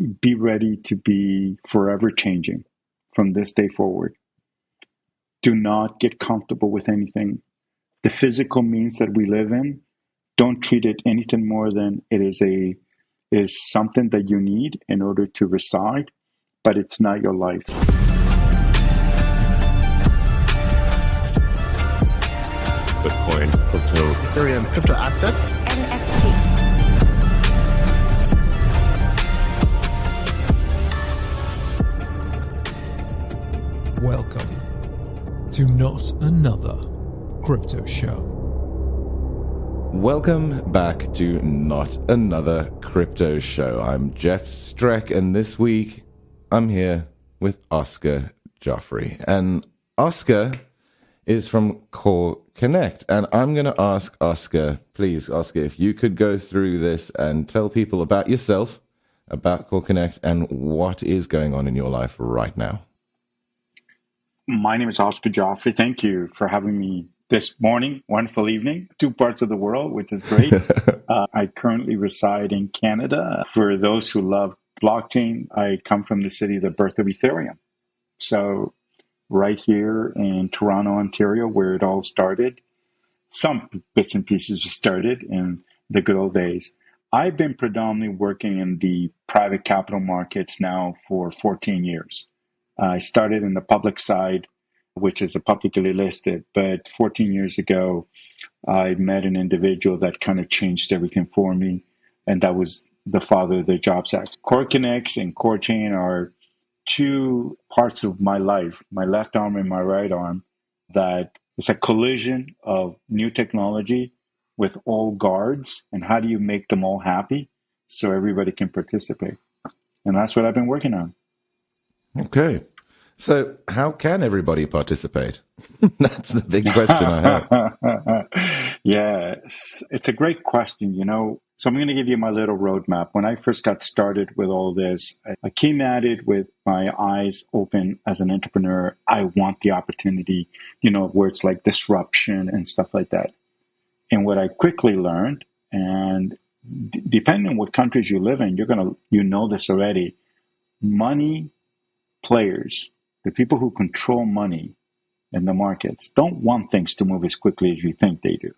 be ready to be forever changing from this day forward. Do not get comfortable with anything. The physical means that we live in, don't treat it anything more than it is something that you need in order to reside, but it's not your life. Bitcoin, crypto, Ethereum, crypto assets, NFT. Welcome to Not Another Crypto Show. Welcome back to Not Another Crypto Show. I'm Jeff Streck, and this week I'm here with Oscar Jofre. And Oscar is from KoreConX. And I'm going to ask Oscar, please, Oscar, if you could go through this and tell people about yourself, about KoreConX, and what is going on in your life right now. My name is Oscar Jofre. Thank you for having me this morning. Wonderful evening. 2 parts of the world, which is great. I currently reside in Canada. For those who love blockchain, I come from the city, the birth of Ethereum. So right here in Toronto, Ontario, where it all started, some bits and pieces started in the good old days. I've been predominantly working in the private capital markets now for 14 years. I started in the public side, which is a publicly listed, but 14 years ago, I met an individual that kind of changed everything for me, and that was the father of the Jobs Act. KoreConX and KoreChain are 2 parts of my life, my left arm and my right arm, that it's a collision of new technology with old guards, and how do you make them all happy so everybody can participate? And that's what I've been working on. Okay. So how can everybody participate? That's the big question I have. Yes, it's a great question, So I'm going to give you my little roadmap. When I first got started with all this, I came at it with my eyes open as an entrepreneur. I want the opportunity, where it's like disruption and stuff like that. And what I quickly learned, and depending on what countries you live in, you know this already, money players, the people who control money in the markets, don't want things to move as quickly as you think they do.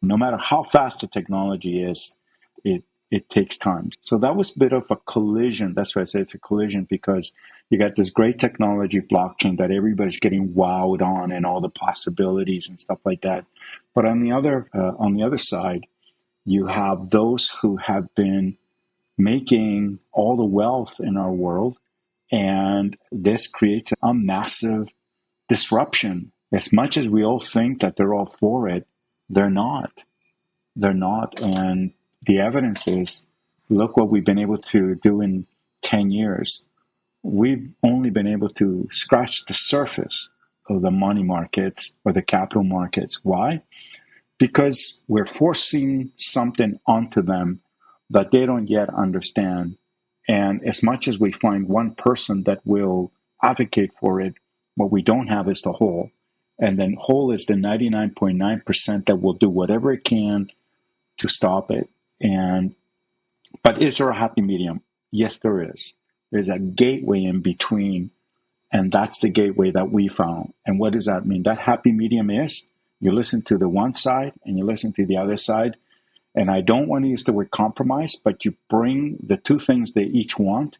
No matter how fast the technology is, it takes time. So that was a bit of a collision. That's why I say it's a collision, because you got this great technology, blockchain, that everybody's getting wowed on and all the possibilities and stuff like that. But on the other side, you have those who have been making all the wealth in our world, and this creates a massive disruption. As much as we all think that they're all for it, they're not. They're not. And the evidence is, look what we've been able to do in 10 years. We've only been able to scratch the surface of the money markets or the capital markets. Why? Because we're forcing something onto them that they don't yet understand. And as much as we find one person that will advocate for it, what we don't have is the whole. And then whole is the 99.9% that will do whatever it can to stop it. But is there a happy medium? Yes, there is. There's a gateway in between, and that's the gateway that we found. And what does that mean? That happy medium is, you listen to the one side and you listen to the other side. And I don't want to use the word compromise, but you bring the 2 things they each want,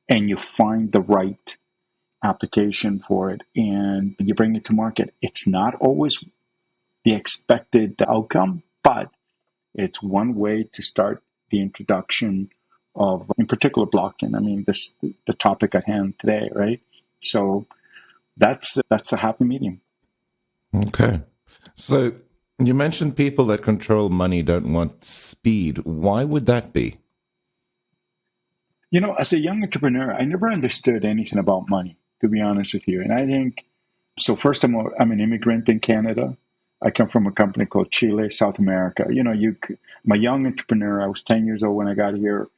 and you find the right application for it, and you bring it to market. It's not always the expected outcome, but it's one way to start the introduction of, in particular, blockchain. I mean, the topic at hand today, right? So that's a happy medium. Okay. So you mentioned people that control money don't want speed. Why would that be? As a young entrepreneur, I never understood anything about money, to be honest with you. And I think, so first, I'm an immigrant in Canada. I come from a company called Chile, South America. I'm a young entrepreneur. I was 10 years old when I got here.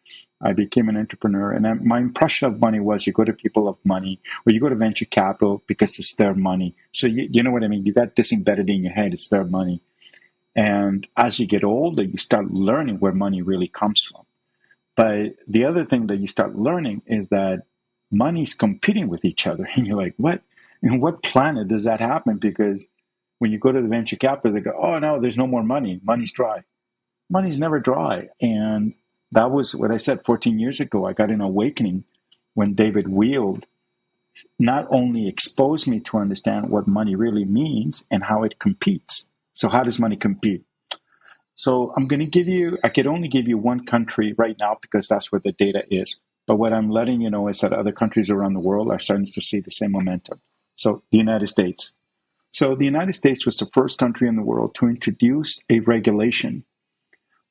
I became an entrepreneur. And my impression of money was, you go to people of money, or you go to venture capital because it's their money. So you know what I mean? You got this embedded in your head, it's their money. And as you get older, you start learning where money really comes from. But the other thing that you start learning is that money's competing with each other. And you're like, what? In what planet does that happen? Because when you go to the venture capital, they go, oh, no, there's no more money. Money's dry. Money's never dry. And that was what I said 14 years ago. I got an awakening when David Wield not only exposed me to understand what money really means and how it competes. So how does money compete? So I'm going to give you, I could only give you one country right now because that's where the data is. But what I'm letting you know is that other countries around the world are starting to see the same momentum. So the United States. So the United States was the first country in the world to introduce a regulation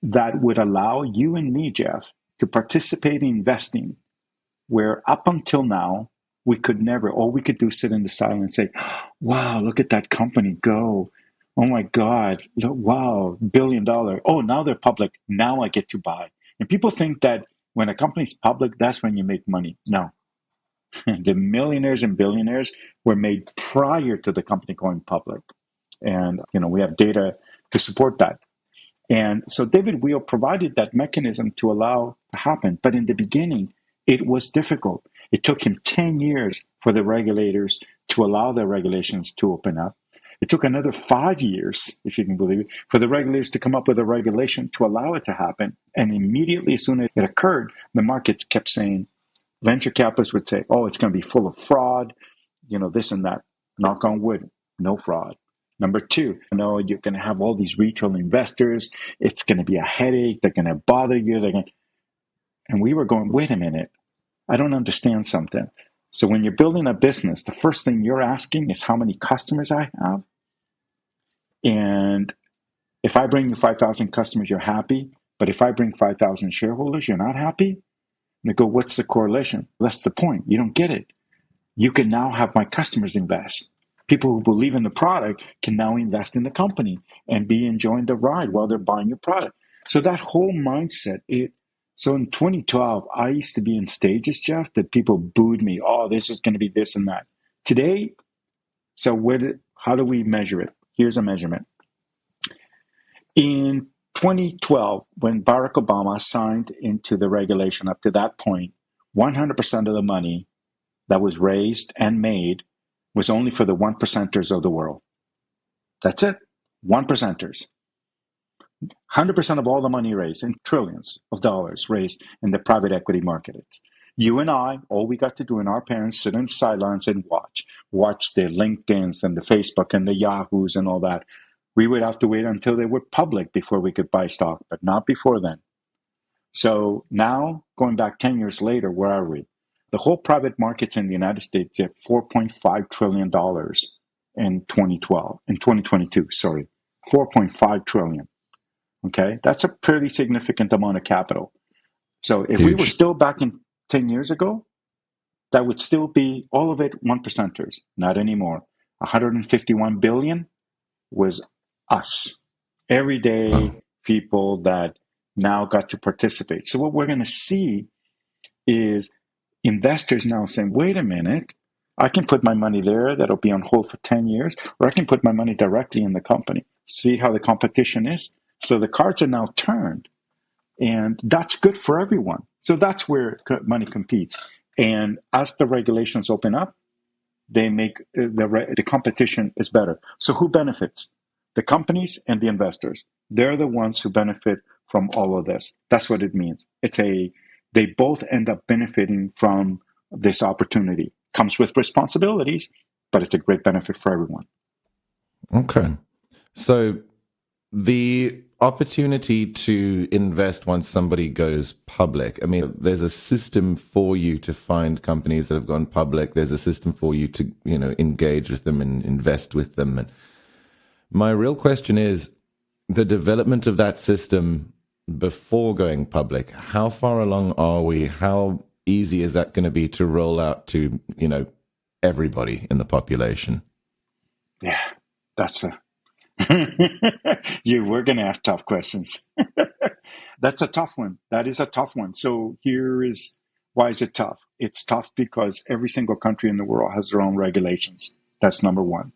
that would allow you and me, Jeff, to participate in investing where up until now, we could never, all we could do is sit in the silence and say, wow, look at that company go. Oh my God, wow, $1 billion. Oh, now they're public. Now I get to buy. And people think that when a company's public, that's when you make money. No. The millionaires and billionaires were made prior to the company going public. And, we have data to support that. And so David Wheel provided that mechanism to allow to happen. But in the beginning, it was difficult. It took him 10 years for the regulators to allow their regulations to open up. It took another 5 years, if you can believe it, for the regulators to come up with a regulation to allow it to happen. And immediately, as soon as it occurred, the markets kept saying, venture capitalists would say, oh, it's going to be full of fraud, this and that. Knock on wood, no fraud. Number two, you're going to have all these retail investors. It's going to be a headache. They're going to bother you. And we were going, wait a minute. I don't understand something. So when you're building a business, the first thing you're asking is how many customers I have. And if I bring you 5,000 customers, you're happy. But if I bring 5,000 shareholders, you're not happy? And they go, what's the correlation? That's the point. You don't get it. You can now have my customers invest. People who believe in the product can now invest in the company and be enjoying the ride while they're buying your product. So that whole mindset, so in 2012, I used to be in stages, Jeff, that people booed me. Oh, this is going to be this and that. Today, how do we measure it? Here's a measurement. In 2012, when Barack Obama signed into the regulation up to that point, 100% of the money that was raised and made was only for the 1%ers of the world. That's it. 1%ers. 100% of all the money raised, in trillions of dollars raised in the private equity market. You and I, all we got to do, and our parents sit in the sidelines and watch the LinkedIns and the Facebook and the Yahoos and all that. We would have to wait until they were public before we could buy stock, but not before then. So now, going back 10 years later, where are we? The whole private markets in the United States at $4.5 trillion in 2022, sorry, $4.5 trillion. Okay, that's a pretty significant amount of capital. So if we were still back in 10 years ago, that would still be all of it 1%ers. Not anymore. 151 billion was us, everyday people that now got to participate. So what we're going to see is investors now saying, wait a minute, I can put my money there that'll be on hold for 10 years, or I can put my money directly in the company. See how the competition is? So the cards are now turned, and that's good for everyone. So that's where money competes. And as the regulations open up, they make the competition is better. So who benefits? The companies and the investors. They're the ones who benefit from all of this. That's what it means. They both end up benefiting from this opportunity. Comes with responsibilities, but it's a great benefit for everyone. Okay. So the opportunity to invest once somebody goes public. I mean, there's a system for you to find companies that have gone public. There's a system for you to, engage with them and invest with them. And my real question is the development of that system before going public. How far along are we? How easy is that going to be to roll out to, everybody in the population? Yeah, that's we're going to have tough questions. That's a tough one. That is a tough one. So why is it tough? It's tough because every single country in the world has their own regulations. That's number one.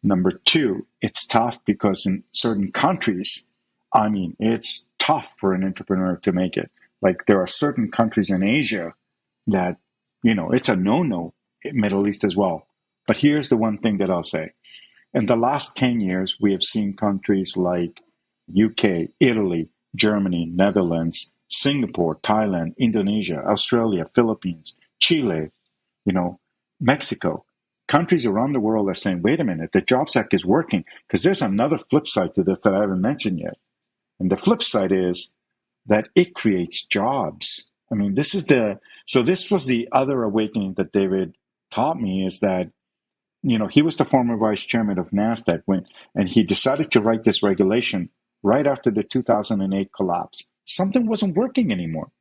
Number two, it's tough because in certain countries, it's tough for an entrepreneur to make it. Like there are certain countries in Asia that, it's a no-no, Middle East as well. But here's the one thing that I'll say. In the last 10 years, we have seen countries like UK, Italy, Germany, Netherlands, Singapore, Thailand, Indonesia, Australia, Philippines, Chile, Mexico. Countries around the world are saying, wait a minute, the Jobs Act is working. Because there's another flip side to this that I haven't mentioned yet. And the flip side is that it creates jobs. I mean, this was the other awakening that David taught me, is that, he was the former vice chairman of NASDAQ and he decided to write this regulation right after the 2008 collapse. Something wasn't working anymore.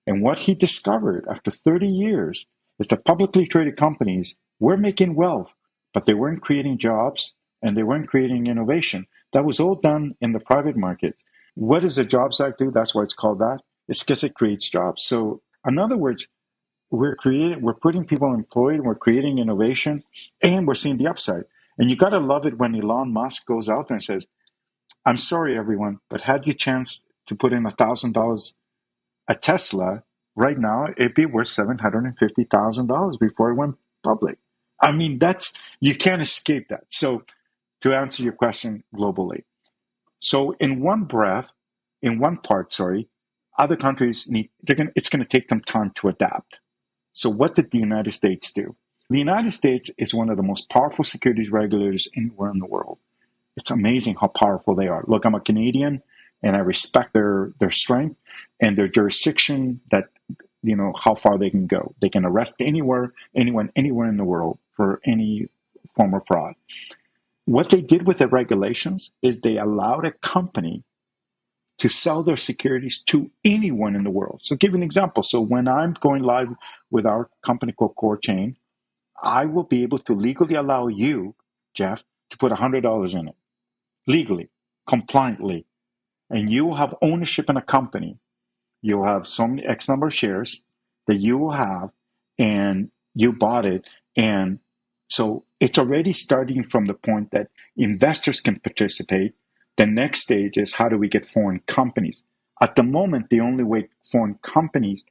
And what he discovered after 30 years is that publicly traded companies were making wealth, but they weren't creating jobs and they weren't creating innovation. That was all done in the private markets. What does the Jobs Act do? That's why it's called that. It's because it creates jobs. So in other words, we're putting people employed, we're creating innovation, and we're seeing the upside. And you got to love it when Elon Musk goes out there and says, I'm sorry, everyone, but had you chance to put in $1,000 a Tesla right now, it'd be worth $750,000 before it went public. I mean, you can't escape that. So to answer your question globally. So in one part, other countries it's going to take them time to adapt. So what did the United States do? The United States is one of the most powerful securities regulators anywhere in the world. It's amazing how powerful they are. Look, I'm a Canadian and I respect their strength and their jurisdiction, that, how far they can go. They can arrest anyone, anywhere in the world for any form of fraud. What they did with the regulations is they allowed a company to sell their securities to anyone in the world. So give you an example. So when I'm going live with our company called CoreChain, I will be able to legally allow you, Jeff, to put $100 in it. Legally, compliantly. And you will have ownership in a company. You'll have some X number of shares that you will have, and you bought it. And so it's already starting from the point that investors can participate. The next stage is, how do we get foreign companies? At the moment, the only way foreign companies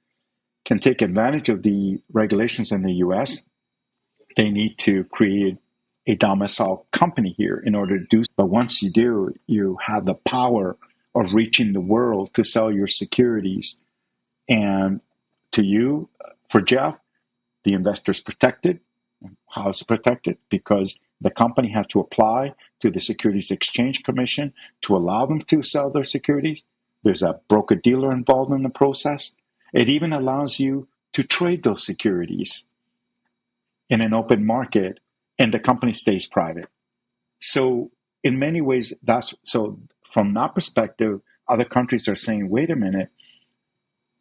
can take advantage of the regulations in the US, they need to create a domicile company here in order to do so. But once you do, you have the power of reaching the world to sell your securities. And to you, for Jeff, the investor is protected. How is it protected? Because the company had to apply to the Securities Exchange Commission to allow them to sell their securities. There's a broker-dealer involved in the process. It even allows you to trade those securities in an open market, and the company stays private. So in many ways, from that perspective, other countries are saying, wait a minute,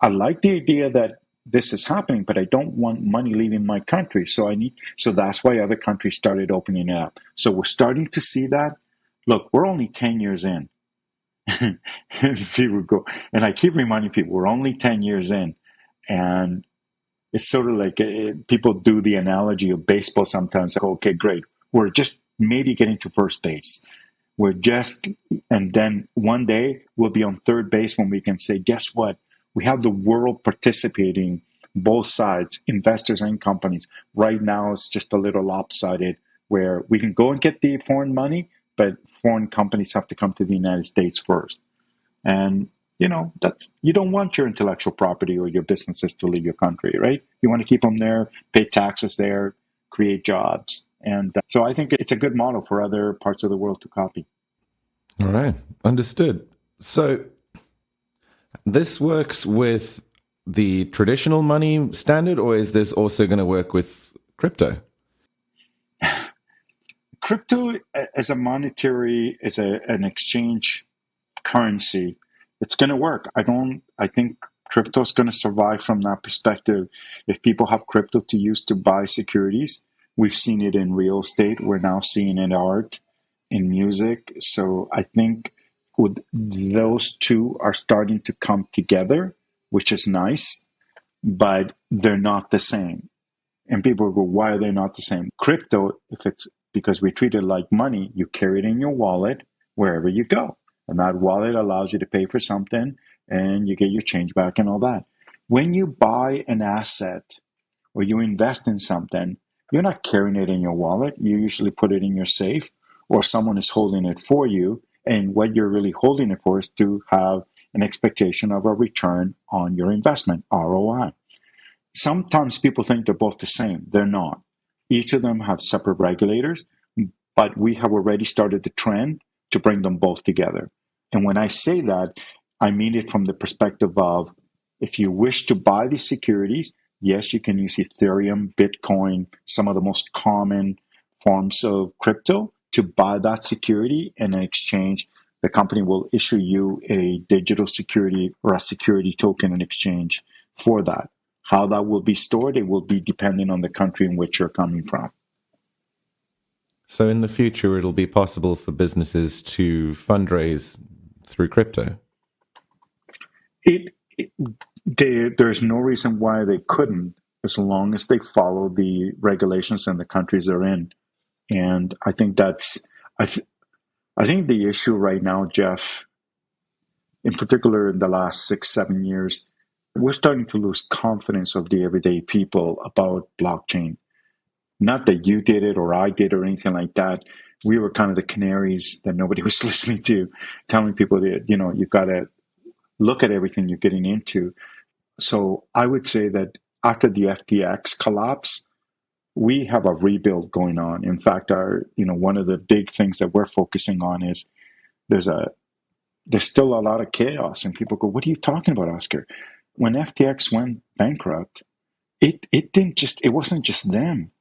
I like the idea that this is happening, but I don't want money leaving my country. So that's why other countries started opening it up. So we're starting to see that. Look, we're only 10 years in. People go, and I keep reminding people, we're only 10 years in. And it's sort of like people do the analogy of baseball sometimes. Like, okay, great. We're just maybe getting to first base. And then one day we'll be on third base when we can say, guess what? We have the world participating, both sides, investors and companies. Right now, it's just a little lopsided, where we can go and get the foreign money, but foreign companies have to come to the United States first. And, you don't want your intellectual property or your businesses to leave your country, right? You want to keep them there, pay taxes there, create jobs. And so I think it's a good model for other parts of the world to copy. All right. Understood. So this works with the traditional money standard, or is this also going to work with crypto? Crypto as a an exchange currency, it's going to work. I think crypto is going to survive from that perspective. If people have crypto to use to buy securities, we've seen it in real estate. We're now seeing it in art, in music. So I think those two are starting to come together, which is nice, but they're not the same. And people go, why are they not the same? Crypto, if it's because we treat it like money, you carry it in your wallet wherever you go. And that wallet allows you to pay for something, and you get your change back and all that. When you buy an asset or you invest in something, you're not carrying it in your wallet. You usually put it in your safe, or someone is holding it for you. And what you're really holding it for is to have an expectation of a return on your investment, ROI. Sometimes people think they're both the same. They're not. Each of them have separate regulators, but we have already started the trend to bring them both together. And when I say that, I mean it from the perspective of, if you wish to buy these securities, yes, you can use Ethereum, Bitcoin, some of the most common forms of crypto to buy that security, and in exchange, the company will issue you a digital security or a security token in exchange for that. How that will be stored, it will be depending on the country in which you're coming from. So in the future, it'll be possible for businesses to fundraise through crypto? There's no reason why they couldn't, as long as they follow the regulations in the countries they're in. And I think I think the issue right now, Jeff, in particular in the last 6-7 years, we're starting to lose confidence of the everyday people about blockchain. Not that you did it or I did or anything like that. We were kind of the canaries that nobody was listening to, telling people that, you got to look at everything you're getting into. So I would say that after the FTX collapse, we have a rebuild going on. In fact, one of the big things that we're focusing on is there's still a lot of chaos, and people go, "What are you talking about, Oscar?" When FTX went bankrupt, it wasn't just them.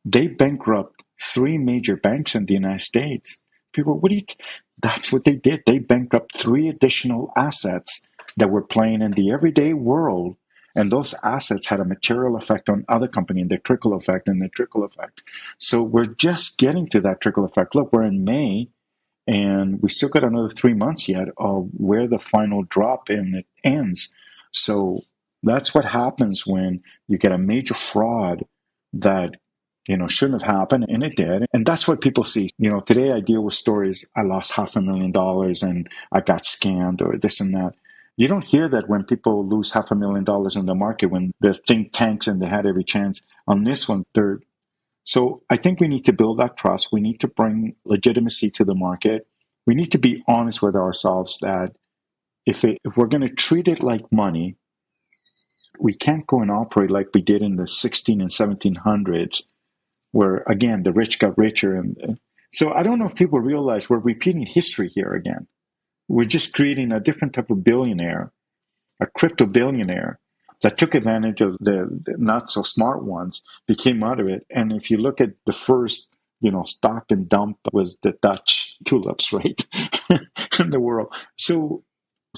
They bankrupt 3 major banks in the United States. People, that's what they did. They bankrupt 3 additional assets that were playing in the everyday world. And those assets had a material effect on other companies, and the trickle effect and the trickle effect. So we're just getting to that trickle effect. Look, we're in May, and we still got another 3 months yet of where the final drop in it ends. So that's what happens when you get a major fraud that shouldn't have happened, and it did. And that's what people see. Today I deal with stories, I lost $500,000 and I got scammed or this and that. You don't hear that when people lose $500,000 in the market, when the thing tanks and they had every chance. On this one, so I think we need to build that trust. We need to bring legitimacy to the market. We need to be honest with ourselves that if we're going to treat it like money, we can't go and operate like we did in the 16 and 1700s, where, again, the rich got richer. And so I don't know if people realize we're repeating history here again. We're just creating a different type of billionaire, a crypto billionaire that took advantage of the not so smart ones, became out of it. And if you look at the first, stock and dump was the Dutch tulips, right? In the world. So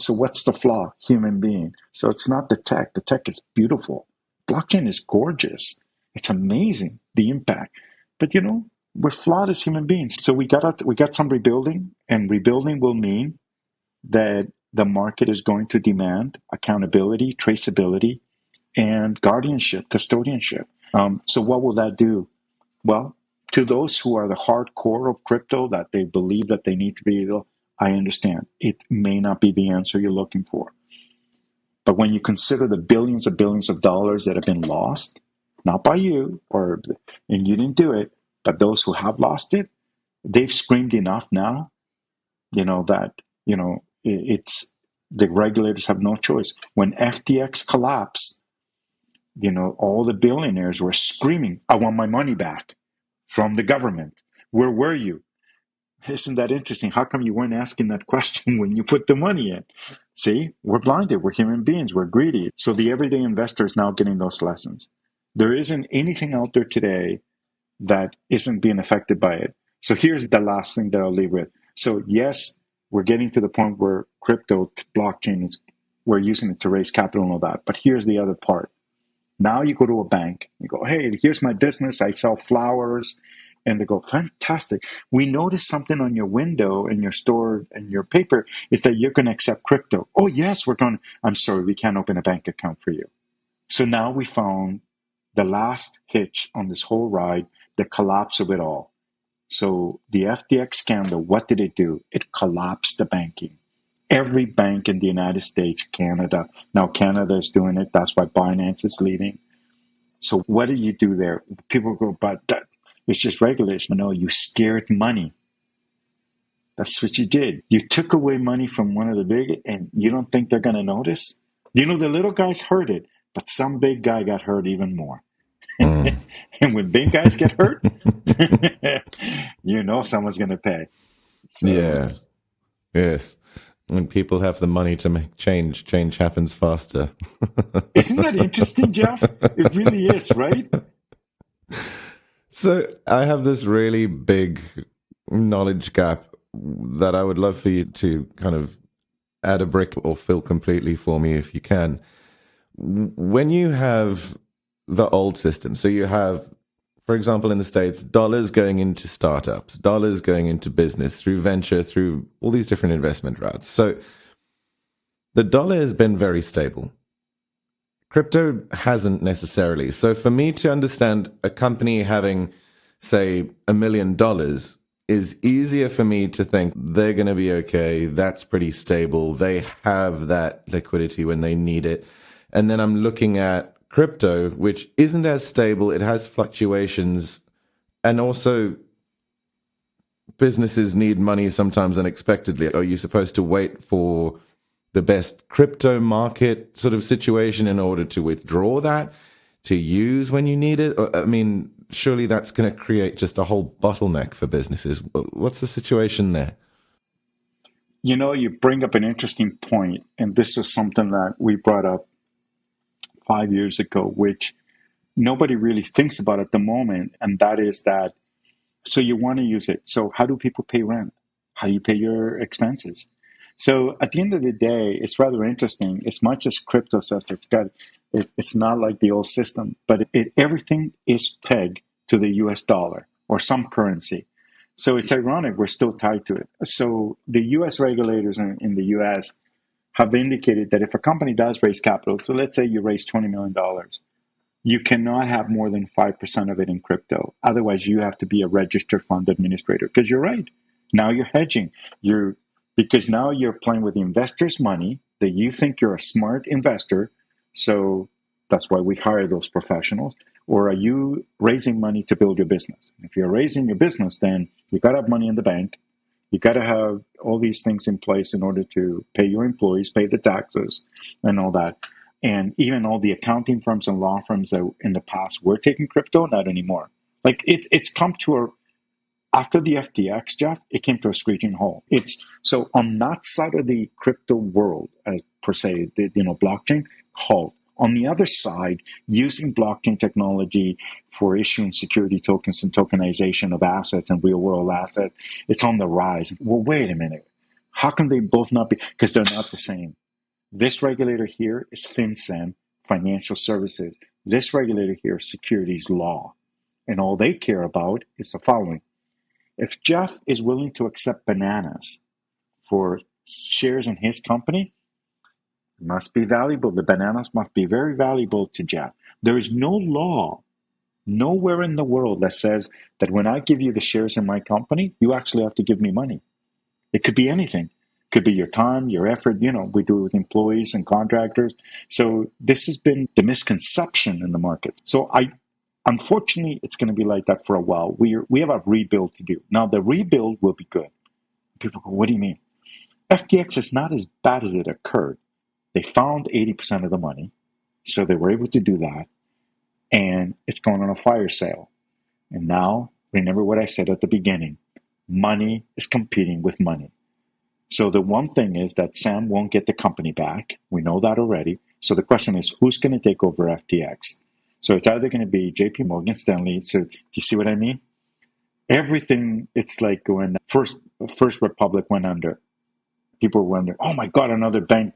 what's the flaw? Human being. So it's not the tech. The tech is beautiful. Blockchain is gorgeous. It's amazing, the impact. But, we're flawed as human beings. So we got some rebuilding, and rebuilding will mean that the market is going to demand accountability, traceability, and guardianship, custodianship. So what will that do? Well, to those who are the hardcore of crypto, that they believe that they need to be able, I understand. It may not be the answer you're looking for. But when you consider the billions of dollars that have been lost, not by you, and you didn't do it, but those who have lost it, they've screamed enough now, that, it's the regulators have no choice. When FTX collapsed, all the billionaires were screaming, "I want my money back from the government. Where were you?" Isn't that interesting? How come you weren't asking that question when you put the money in? See, we're blinded. We're human beings. We're greedy. So the everyday investor is now getting those lessons. There isn't anything out there today that isn't being affected by it. So here's the last thing that I'll leave with. So yes, we're getting to the point where crypto, blockchain, we're using it to raise capital and all that. But here's the other part. Now you go to a bank, you go, "Hey, here's my business. I sell flowers." And they go, "Fantastic. We noticed something on your window in your store and your paper is that you're going to accept crypto." "Oh, yes, we're going to." "I'm sorry, we can't open a bank account for you." So now we found the last hitch on this whole ride, the collapse of it all. So the FTX scandal, what did it do? It collapsed the banking. Every bank in the United States, Canada. Now Canada is doing it. That's why Binance is leaving. So what do you do there? People go, but that, it's just regulation. No, you scared money. That's what you did. You took away money from one of the big, and you don't think they're going to notice? You know, the little guys heard it, but some big guy got hurt even more. And when big guys get hurt, you know someone's going to pay. So, yeah. Yes. When people have the money to make change happens faster. Isn't that interesting, Jeff? It really is, right? So I have this really big knowledge gap that I would love for you to kind of add a brick or fill completely for me if you can. When you have the old system, so you have, for example, in the States, dollars going into startups, dollars going into business through venture, through all these different investment routes. So the dollar has been very stable. Crypto hasn't necessarily. So for me to understand a company having, say, $1 million is easier for me to think they're going to be okay. That's pretty stable. They have that liquidity when they need it. And then I'm looking at crypto, which isn't as stable. It has fluctuations. And also, businesses need money sometimes unexpectedly. Are you supposed to wait for the best crypto market sort of situation in order to withdraw that, to use when you need it? I mean, surely that's going to create just a whole bottleneck for businesses. What's the situation there? You know, you bring up an interesting point, and this was something that we brought up 5 years ago, which nobody really thinks about at the moment, and that is that, so you want to use it. So how do people pay rent? How do you pay your expenses? So at the end of the day, it's rather interesting. As much as crypto says it's not like the old system, but everything is pegged to the US dollar or some currency. So it's ironic we're still tied to it. So the US regulators in the US have indicated that if a company does raise capital, so let's say you raise $20 million, you cannot have more than 5% of it in crypto. Otherwise, you have to be a registered fund administrator. Because you're right. Now you're hedging. Because now you're playing with the investors' money that you think you're a smart investor. So that's why we hire those professionals. Or are you raising money to build your business? If you're raising your business, then you got to have money in the bank. You got to have all these things in place in order to pay your employees, pay the taxes, and all that. And even all the accounting firms and law firms that in the past were taking crypto, not anymore. Like it's come to after the FTX, Jeff, it came to a screeching halt. So on that side of the crypto world, per se, blockchain, halt. On the other side, using blockchain technology for issuing security tokens and tokenization of assets and real world assets, it's on the rise. Well, wait a minute. How can they both not be? Because they're not the same. This regulator here is FinCEN, financial services. This regulator here is securities law. And all they care about is the following. If Jeff is willing to accept bananas for shares in his company, it must be valuable. The bananas must be very valuable to Jeff. There is no law, nowhere in the world that says that when I give you the shares in my company, you actually have to give me money. It could be anything. It could be your time, your effort. We do it with employees and contractors. So this has been the misconception in the market. So unfortunately, it's going to be like that for a while. We have a rebuild to do. Now, the rebuild will be good. People go, what do you mean? FTX is not as bad as it occurred. They found 80% of the money, so they were able to do that, and it's going on a fire sale. And now, remember what I said at the beginning, money is competing with money. So the one thing is that Sam won't get the company back. We know that already. So the question is, who's going to take over FTX? So it's either going to be JP Morgan Stanley. So do you see what I mean? Everything, it's like when First Republic went under. People wonder, oh my God, another bank.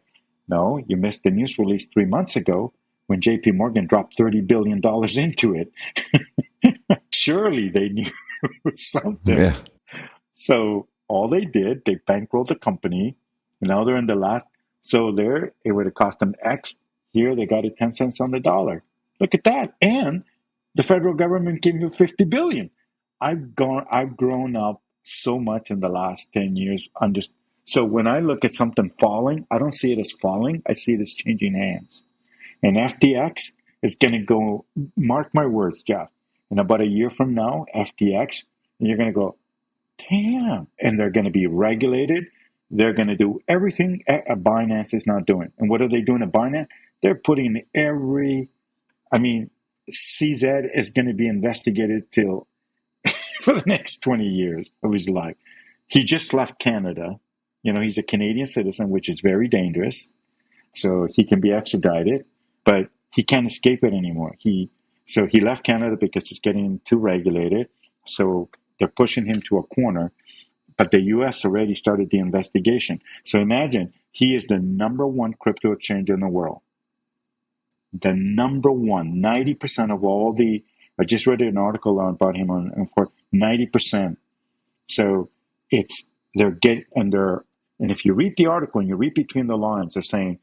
No, you missed the news release 3 months ago when JP Morgan dropped $30 billion into it. Surely they knew something. Yeah. So all they did, they bankrolled the company. And now they're in the last. So there, it would have cost them X. Here, they got it 10 cents on the dollar. Look at that. And the federal government gave you $50 billion. I've grown up so much in the last 10 years. So when I look at something falling, I don't see it as falling. I see it as changing hands. And FTX is going to go, mark my words, Jeff, in about a year from now, FTX, and you're going to go, damn. And they're going to be regulated. They're going to do everything a Binance is not doing. And what are they doing at Binance? They're putting CZ is going to be investigated till for the next 20 years of his life. He just left Canada. He's a Canadian citizen, which is very dangerous. So he can be extradited, but he can't escape it anymore. So he left Canada because it's getting too regulated. So they're pushing him to a corner. But the U.S. already started the investigation. So imagine, he is the number one crypto exchange in the world. The number one, 90% of all I just read an article about him on 90%. So and if you read the article and you read between the lines, they're saying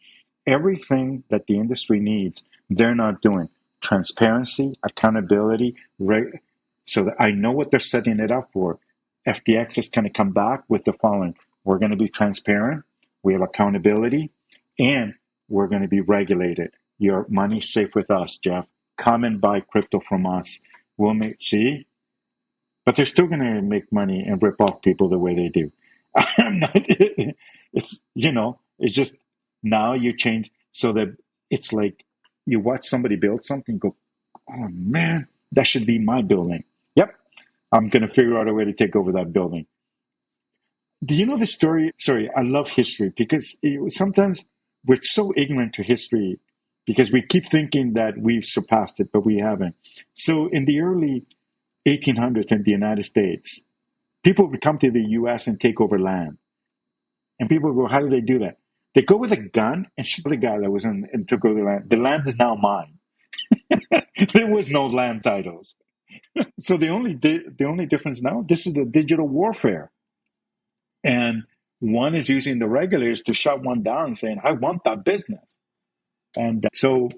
everything that the industry needs, they're not doing. Transparency, accountability, so that I know what they're setting it up for. FTX is going to come back with the following. We're going to be transparent. We have accountability, and we're going to be regulated. Your money's safe with us, Jeff. Come and buy crypto from us. See? But they're still going to make money and rip off people the way they do. It's just now you change so that it's like you watch somebody build something, go, oh man, that should be my building. Yep. I'm going to figure out a way to take over that building. Do you know the story? Sorry, I love history because sometimes we're so ignorant to history because we keep thinking that we've surpassed it, but we haven't. So in the early 1800s in the United States, people would come to the U.S. and take over land. And people would go, how do they do that? They go with a gun and shoot the guy that was in and took over the land. The land is now mine. There was no land titles. So the only difference now, this is the digital warfare. And one is using the regulators to shut one down and saying, I want that business. And so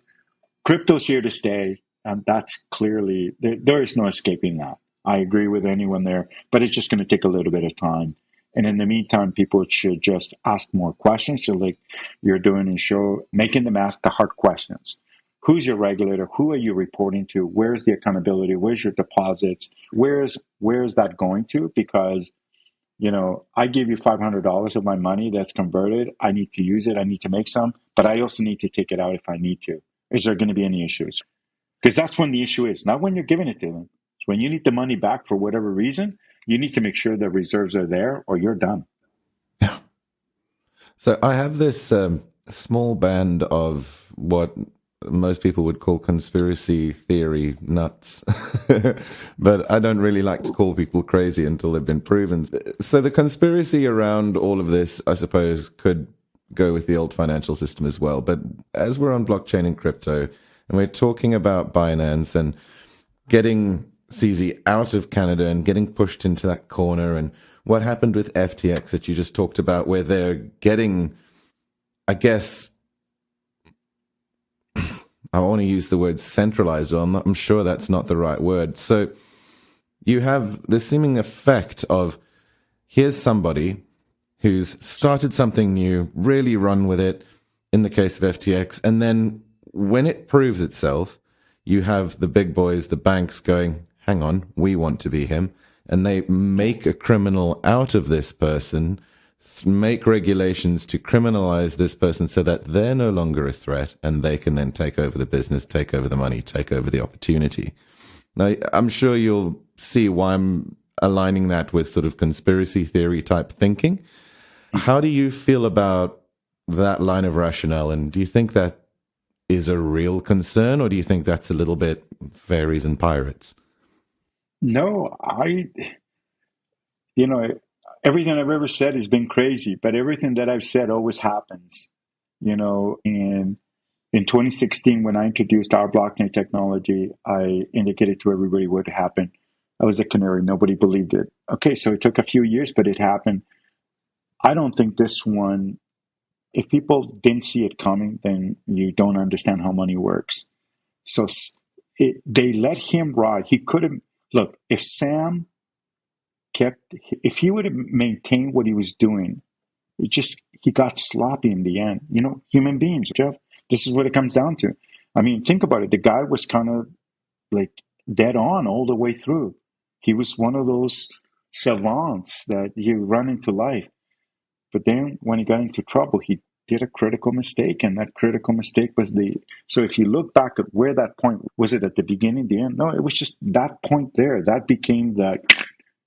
crypto's here to stay. And that's clearly, there is no escaping that. I agree with anyone there, but it's just going to take a little bit of time. And in the meantime, people should just ask more questions, just like you're doing in show, making them ask the hard questions. Who's your regulator? Who are you reporting to? Where's the accountability? Where's your deposits? Where's that going to? Because, I give you $500 of my money that's converted. I need to use it. I need to make some, but I also need to take it out if I need to. Is there going to be any issues? Because that's when the issue is, not when you're giving it to them. It's when you need the money back for whatever reason, you need to make sure the reserves are there or you're done. Yeah. So I have this small band of what most people would call conspiracy theory nuts. But I don't really like to call people crazy until they've been proven. So the conspiracy around all of this, I suppose, could go with the old financial system as well. But as we're on blockchain and crypto, and we're talking about Binance and getting CZ out of Canada and getting pushed into that corner, and what happened with FTX that you just talked about, where they're getting, I guess, I want to use the word centralized, or I'm sure that's not the right word. So you have the seeming effect of, here's somebody who's started something new, really run with it, in the case of FTX, and then when it proves itself, you have the big boys, the banks going, hang on, we want to be him. And they make a criminal out of this person, make regulations to criminalize this person so that they're no longer a threat and they can then take over the business, take over the money, take over the opportunity. Now, I'm sure you'll see why I'm aligning that with sort of conspiracy theory type thinking. How do you feel about that line of rationale? And do you think that is a real concern, or do you think that's a little bit fairies and pirates? No, everything I've ever said has been crazy, but everything that I've said always happens. In 2016, when I introduced our blockchain technology, I indicated to everybody what would happen. I was a canary. Nobody believed it. Okay, so it took a few years, but it happened. I don't think this one, if people didn't see it coming, then you don't understand how money works. So they let him ride. He could have, look, if he would have maintained what he was doing he got sloppy in the end. Human beings, Jeff, this is what it comes down to. I mean, think about it. The guy was kind of like dead on all the way through. He was one of those savants that you run into life. But then when he got into trouble, he did a critical mistake, and that critical mistake was so if you look back at where that point was, it at the beginning, the end? No, it was just that point there. That became that,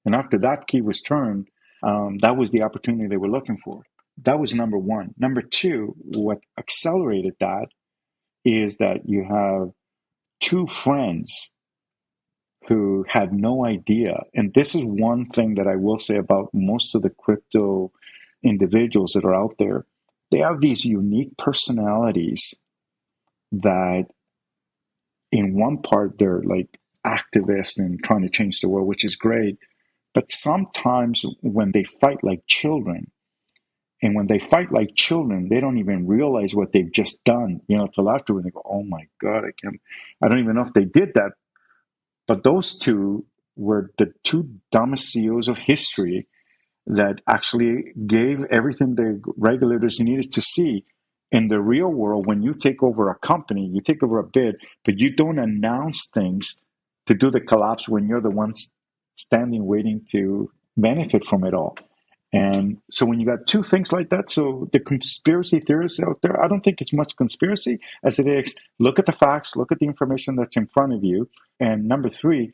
and after that key was turned, that was the opportunity they were looking for. That was number one. Number two, what accelerated that is that you have two friends who had no idea. And this is one thing that I will say about most of the crypto individuals that are out there. They have these unique personalities that in one part they're like activists and trying to change the world, which is great. But sometimes when they fight like children, and when they fight like children, they don't even realize what they've just done. Till afterward they go, "Oh my God, I don't even know if they did that." But those two were the two dumbest CEOs of history that actually gave everything the regulators needed to see. In the real world, when you take over a company, you take over a bid, but you don't announce things to do the collapse when you're the ones standing waiting to benefit from it all. And so when you got two things like that, so the conspiracy theorists out there, I don't think it's much conspiracy as it is. Look at the facts, look at the information that's in front of you. And number three,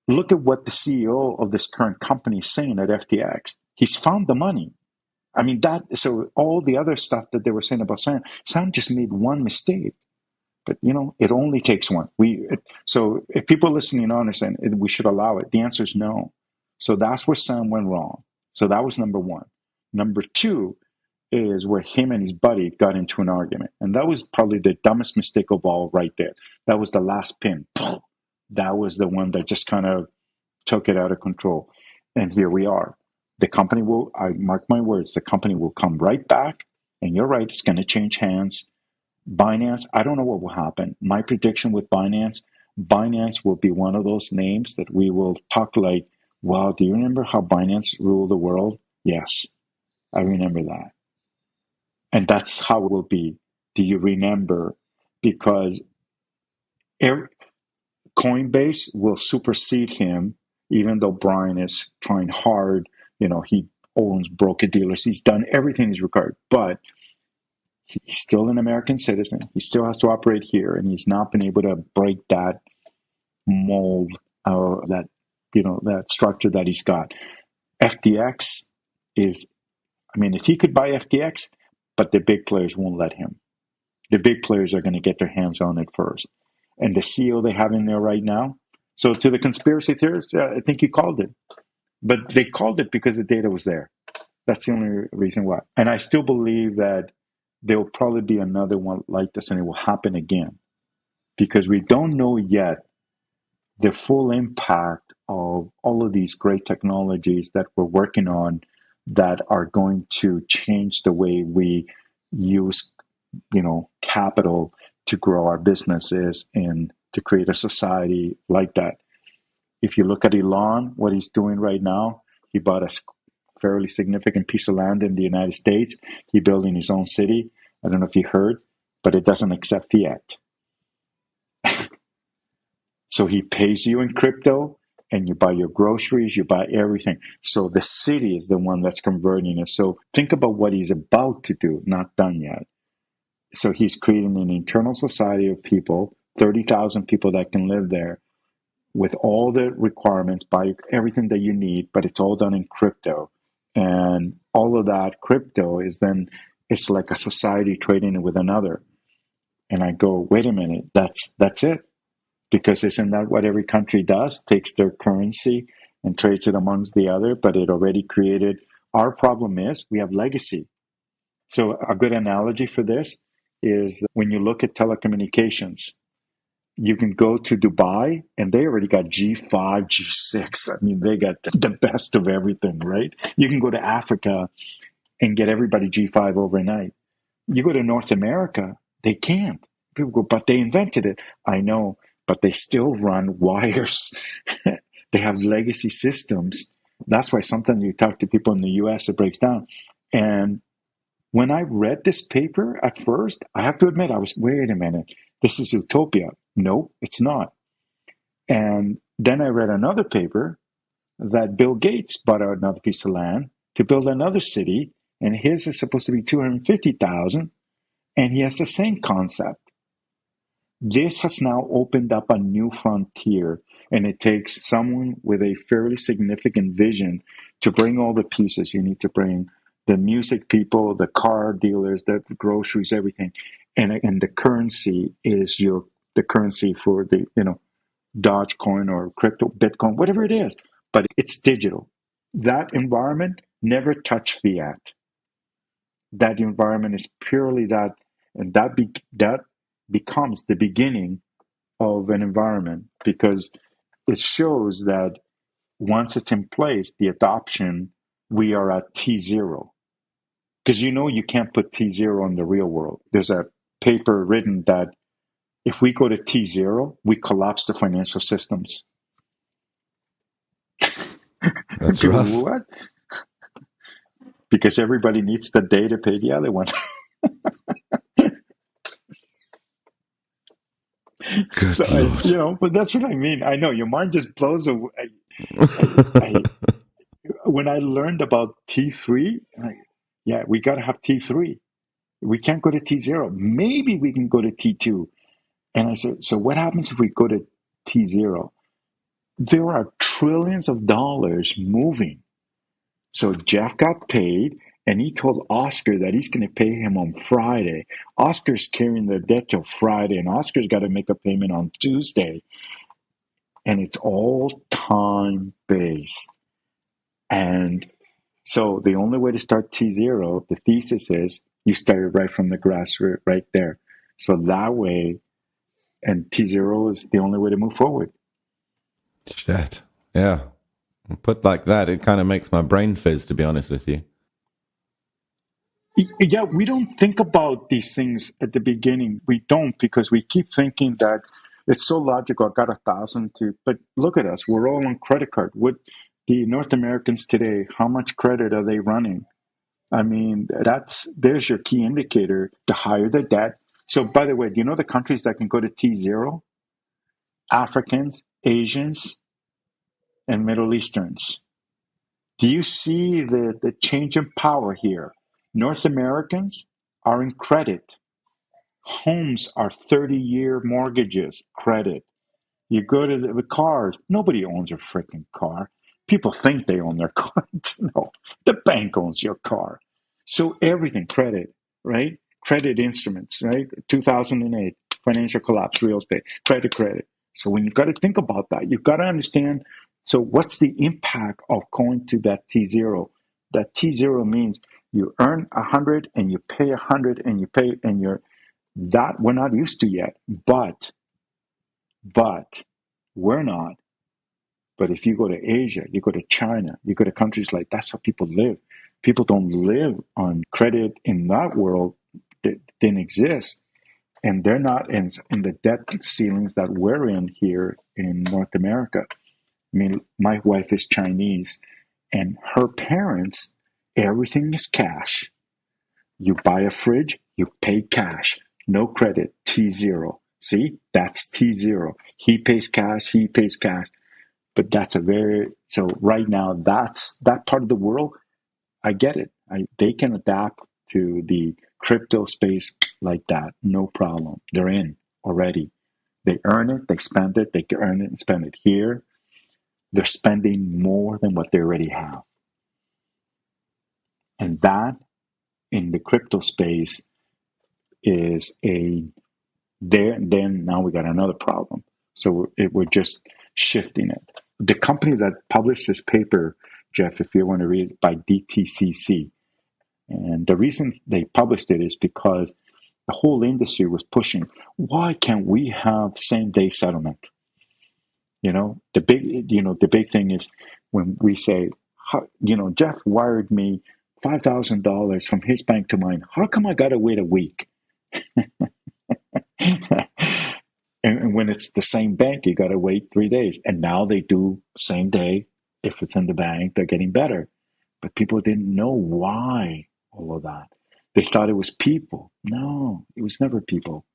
look at what the CEO of this current company is saying at FTX. He's found the money. I mean, so all the other stuff that they were saying about Sam just made one mistake. But, it only takes one. So if people listening on are saying we should allow it, the answer is no. So that's where Sam went wrong. So that was number one. Number two is where him and his buddy got into an argument. And that was probably the dumbest mistake of all right there. That was the last pin. That was the one that just kind of took it out of control. And here we are. The company I mark my words, the company will come right back. And you're right, it's going to change hands. Binance, I don't know what will happen. My prediction with Binance will be one of those names that we will talk like, wow, do you remember how Binance ruled the world? Yes, I remember that. And that's how it will be. Do you remember? Because Coinbase will supersede him, even though Brian is trying hard. He owns broker dealers. He's done everything in his regard, but he's still an American citizen. He still has to operate here, and he's not been able to break that mold, that structure that he's got. FTX is, if he could buy FTX, but the big players won't let him. The big players are going to get their hands on it first. And the CEO they have in there right now. So to the conspiracy theorists, I think you called it. But they called it because the data was there. That's the only reason why. And I still believe that there will probably be another one like this, and it will happen again. Because we don't know yet the full impact of all of these great technologies that we're working on that are going to change the way we use, capital to grow our businesses and to create a society like that. If you look at Elon, what he's doing right now, he bought a fairly significant piece of land in the United States. He's building his own city. I don't know if you heard, but it doesn't accept fiat. So he pays you in crypto, and you buy your groceries, you buy everything. So the city is the one that's converting it. So think about what he's about to do, not done yet. So he's creating an internal society of people, 30,000 people that can live there with all the requirements, buy everything that you need, but it's all done in crypto. And all of that crypto it's like a society trading with another. And I go, wait a minute, that's it. Because isn't that what every country does? Takes their currency and trades it amongst the other, but it already created. Our problem is we have legacy. So a good analogy for this is when you look at telecommunications, you can go to Dubai and they already got G5, G6. I mean, they got the best of everything, right? You can go to Africa and get everybody G5 overnight. You go to North America, they can't. People go, but they invented it. I know, but they still run wires. They have legacy systems. That's why sometimes you talk to people in the US, it breaks down. And when I read this paper at first, I have to admit, wait a minute, this is utopia. No, it's not. And then I read another paper that Bill Gates bought out another piece of land to build another city, and his is supposed to be 250,000, and he has the same concept. This has now opened up a new frontier, and it takes someone with a fairly significant vision to bring all the pieces. You need to bring the music people, the car dealers, the groceries, everything, and the currency is the currency for the Dogecoin or crypto, Bitcoin, whatever it is, but it's digital. That environment never touched fiat. That environment is purely that, and that becomes the beginning of an environment, because it shows that once it's in place, the adoption, we are at T0. Because you can't put T0 in the real world. There's a paper written that if we go to T0, we collapse the financial systems. That's rough. What? Because everybody needs the day to pay the other one. But that's what I mean. I know your mind just blows away. When I learned about T3, we got to have T3. We can't go to T0. Maybe we can go to T2. And I said, so what happens if we go to T0? There are trillions of dollars moving. So Jeff got paid, and he told Oscar that he's going to pay him on Friday. Oscar's carrying the debt till Friday, and Oscar's got to make a payment on Tuesday. And it's all time-based. And so the only way to start T0, the thesis is you start right from the grassroots right there. So that way, and T0 is the only way to move forward. Shit. Yeah. Put like that, it kind of makes my brain fizz, to be honest with you. Yeah, we don't think about these things at the beginning. We don't, because we keep thinking that it's so logical. I got 1,000 to, but look at us. We're all on credit card. What the North Americans today, how much credit are they running? I mean, there's your key indicator to higher the debt. So, by the way, do you know the countries that can go to T0? Africans, Asians, and Middle Easterns. Do you see the change in power here? North Americans are in credit. Homes are 30-year mortgages, credit. You go to the cars, nobody owns a freaking car. People think they own their car. No, the bank owns your car. So everything, credit, right? Credit instruments, right? 2008, financial collapse, real estate, credit. So when you got to think about that, you've got to understand, so what's the impact of going to that T0? That T0 means you earn 100 and you pay 100 and you pay, and that we're not used to yet, but we're not. But if you go to Asia, you go to China, you go to countries like, that's how people live. People don't live on credit in that world that didn't exist. And they're not in the debt ceilings that we're in here in North America. I mean, my wife is Chinese, and her parents, everything is cash. You buy a fridge, you pay cash. No credit, T0. See, that's T0. He pays cash. But so right now, that part of the world, I get it. They can adapt to the crypto space like that, no problem. They're in already. They earn it, they spend it, they earn it and spend it. Here, they're spending more than what they already have. And that, in the crypto space, is then now we got another problem. So we're just shifting it. The company that published this paper, Jeff, if you want to read it, by DTCC. And the reason they published it is because the whole industry was pushing, why can't we have same-day settlement? The big thing is when we say, Jeff wired me $5,000 from his bank to mine. How come I got to wait a week? And when it's the same bank, you got to wait 3 days. And now they do same day. If it's in the bank, they're getting better. But people didn't know why all of that. They thought it was people. No, it was never people.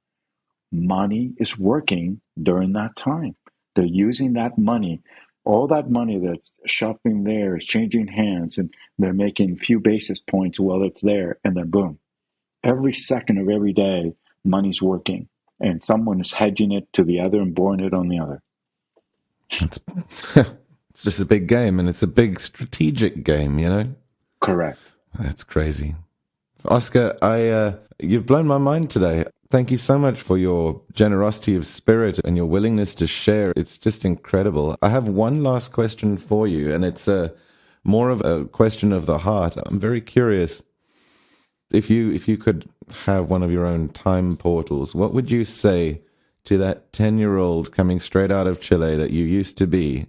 Money is working during that time. They're using that money. All that money that's shopping there is changing hands, and they're making a few basis points while it's there, and then boom. Every second of every day, money's working, and someone is hedging it to the other and borrowing it on the other. It's, it's just a big game, and it's a big strategic game, you know? Correct. That's crazy. Oscar, you've blown my mind today. Thank you so much for your generosity of spirit and your willingness to share. It's just incredible. I have one last question for you, and it's more of a question of the heart. I'm very curious. If you could have one of your own time portals, what would you say to that 10-year-old coming straight out of Chile that you used to be?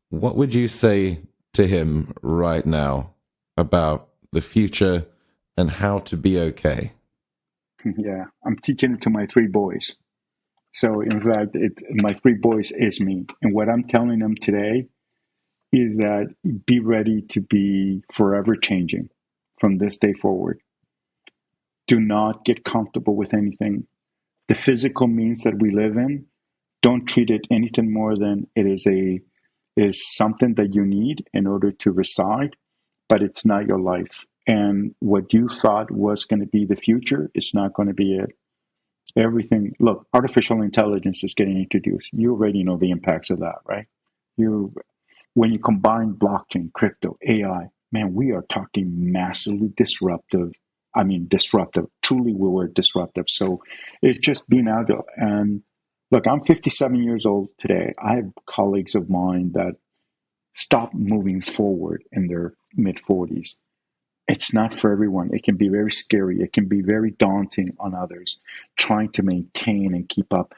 What would you say to him right now about the future and how to be okay? Yeah, I'm teaching it to my 3 boys. So in fact, my 3 boys is me. And what I'm telling them today is that be ready to be forever changing from this day forward. Do not get comfortable with anything. The physical means that we live in, don't treat it anything more than it is something that you need in order to reside, but it's not your life. And what you thought was going to be the future is not going to be it. Everything, look, artificial intelligence is getting introduced. You already know the impacts of that, right? When you combine blockchain, crypto, AI, man, we are talking massively disruptive. I mean, disruptive, truly we were disruptive. So it's just being out there. And look, I'm 57 years old today. I have colleagues of mine that stopped moving forward in their mid 40s. It's not for everyone. It can be very scary. It can be very daunting on others, trying to maintain and keep up.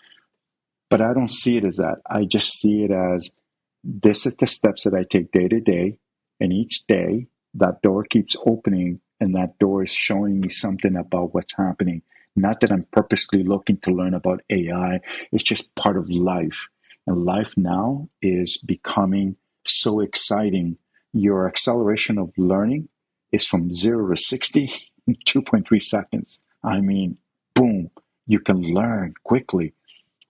But I don't see it as that. I just see it as this is the steps that I take day to day. And each day, that door keeps opening, and that door is showing me something about what's happening. Not that I'm purposely looking to learn about AI. It's just part of life. And life now is becoming so exciting. Your acceleration of learning is from 0 to 60 in 2.3 seconds. I mean, boom, you can learn quickly.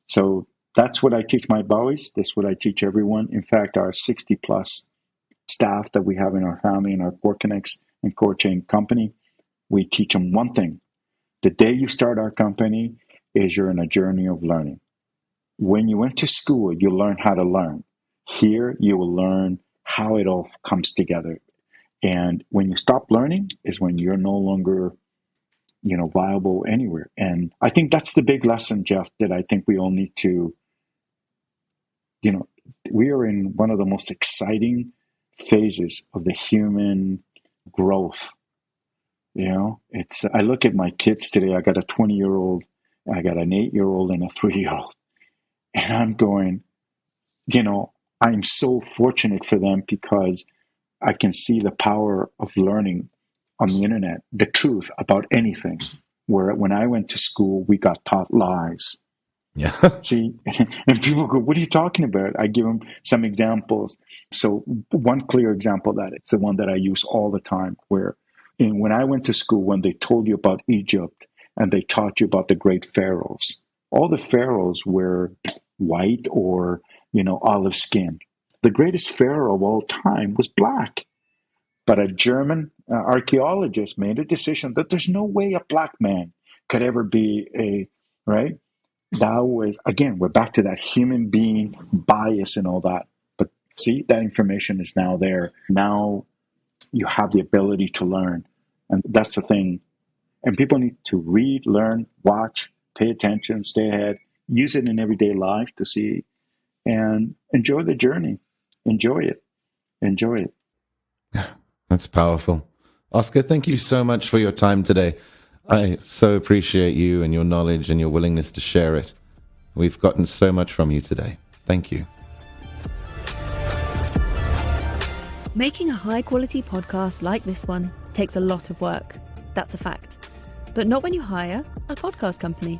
So that's what I teach my boys. That's what I teach everyone. In fact, our 60 plus staff that we have in our family, in our KoreConX and KoreChain company, we teach them one thing. The day you start our company is you're in a journey of learning. When you went to school, you learn how to learn. Here, you will learn how it all comes together. And when you stop learning is when you're no longer, viable anywhere. And I think that's the big lesson, Jeff, that I think we all need to, we are in one of the most exciting phases of the human growth. I look at my kids today. I got a 20-year-old, I got an 8-year-old and a 3-year-old. And I'm going, I'm so fortunate for them because I can see the power of learning on the internet, the truth about anything. Where when I went to school, we got taught lies. Yeah. See, and people go, what are you talking about? I give them some examples. So one clear example of that, it's the one that I use all the time, where when I went to school, when they told you about Egypt and they taught you about the great pharaohs, all the pharaohs were white or, olive skin. The greatest pharaoh of all time was black. But a German archaeologist made a decision that there's no way a black man could ever be right? That was, again, we're back to that human being bias and all that. But see, that information is now there. Now you have the ability to learn. And that's the thing. And people need to read, learn, watch, pay attention, stay ahead, use it in everyday life to see, and enjoy the journey. Enjoy it. Enjoy it. That's powerful. Oscar, thank you so much for your time today. I so appreciate you and your knowledge and your willingness to share it. We've gotten so much from you today. Thank you. Making a high-quality podcast like this one takes a lot of work. That's a fact. But not when you hire a podcast company.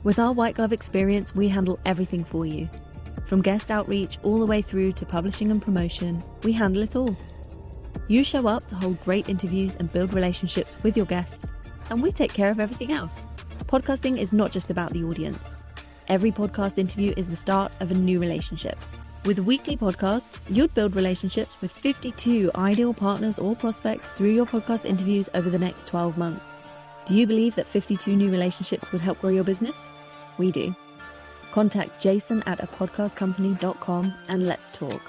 With our white glove experience, we handle everything for you. From guest outreach all the way through to publishing and promotion, we handle it all. You show up to hold great interviews and build relationships with your guests, and we take care of everything else. Podcasting is not just about the audience. Every podcast interview is the start of a new relationship. With a weekly podcast, you'd build relationships with 52 ideal partners or prospects through your podcast interviews over the next 12 months. Do you believe that 52 new relationships would help grow your business? We do. Contact Jason at apodcastcompany.com and let's talk.